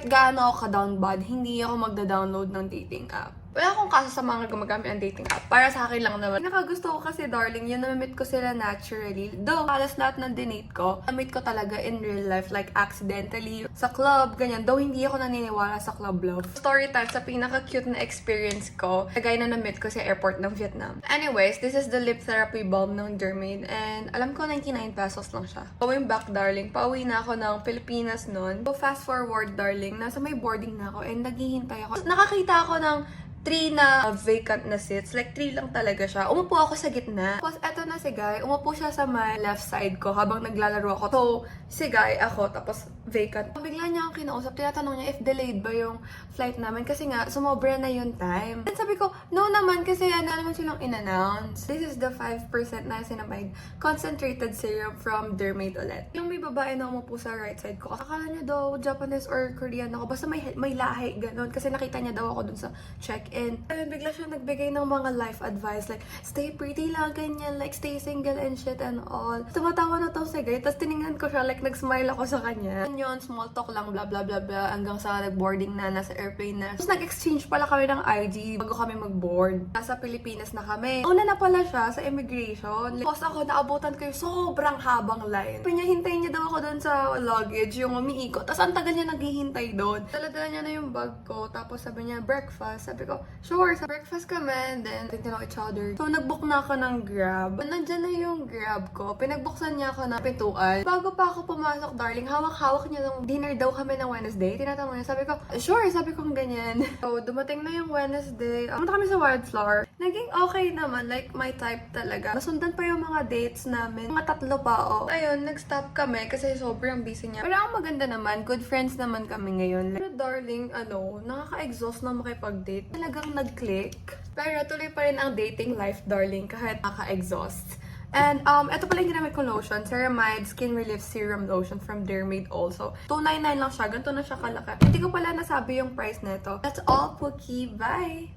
kahit gaano ako ka-down bad, hindi ako magda-download ng dating app. Wala akong kaso sa mga gumagamit ng dating app. Para sa akin lang naman. Pinakagusto ko kasi, darling, yun na-meet ko sila naturally. Though, halos lahat ng dinate ko, na-meet ko talaga in real life, like accidentally, sa club, ganyan. Though, hindi ako naniniwala sa club love. Story time sa pinaka-cute na experience ko, kagaya na na-meet ko sa airport ng Vietnam. Anyways, this is the lip therapy balm ng Dermaid, and alam ko 99 pesos lang siya. Going back, darling, pauwi na ako ng Pilipinas noon. So, fast forward, darling, nasa may boarding na ako, and naghihintay ako. Nakakita ako ng 3 na vacant na seats. Like, 3 lang talaga siya. Umupo ako sa gitna. Tapos, eto na si Guy. Umupo siya sa my left side ko habang naglalaro ako. So, si Guy, ako, tapos vacant. Bigla niya akong kinausap. Tinatanong niya if delayed ba yung flight namin. Kasi nga, sumobra na yung time. And sabi ko, no naman kasi ano naman silang in-announce. This is the 5% na sinamay concentrated serum from Dermaid ulit. Yung may babae na umupo sa right side ko. Akala niya daw Japanese or Korean ako. Basta may lahi, ganun. Kasi nakita niya daw ako dun sa check-in. Ayun, bigla siya nagbigay ng mga life advice. Like, stay pretty lang, ganyan. Like, stay single and shit and all. Tumatawa na to si Guy. Tapos tinignan ko siya, like, nag-smile ako sa kanya. Yun, small talk lang, blah, blah, blah, blah. Hanggang sa nag-boarding na, nasa airplane na. Tapos nag-exchange pala kami ng IG bago kami mag-board. Nasa Pilipinas na kami. Una na pala siya sa immigration. Tapos ako, naabutan ko yung sobrang habang line. Sabi niya, hintayin niya daw ako doon sa luggage, yung umiikot. Tapos ang tagal niya naghihintay doon. Taladala niya na yung bag ko. Tapos sabi niya, breakfast. Sabi ko, sure, sa breakfast kami. And then, we know each other. So, nag-book na ako ng Grab. Nandyan na yung Grab ko. Pinagbuksan niya ako ng pintuan. Bago pa ako pumasok, darling, hawak-hawak niya ng dinner daw kami ng Wednesday. Tinatanong niya, sabi ko, sure, sabi ko ganyan. So, dumating na yung Wednesday. Pumunta kami sa Wildflower. Naging okay naman, like my type talaga. Nasundan pa yung mga dates namin. Mga 3 pa, oh. Ayun, nag-stop kami kasi sobrang busy niya. Pero ang maganda naman, good friends naman kami ngayon. Pero darling, nakaka-exhaust na makipag-date. Talagang nag-click. Pero tuloy pa rin ang dating life, darling, kahit nakaka-exhaust. And, ito pala yung ginamit kong lotion. Ceramide Skin Relief Serum Lotion from Dermaid also. $2.99 lang siya. Ganito na siya kalaki. Hindi ko pala nasabi yung price nito. That's all, Pookie. Bye!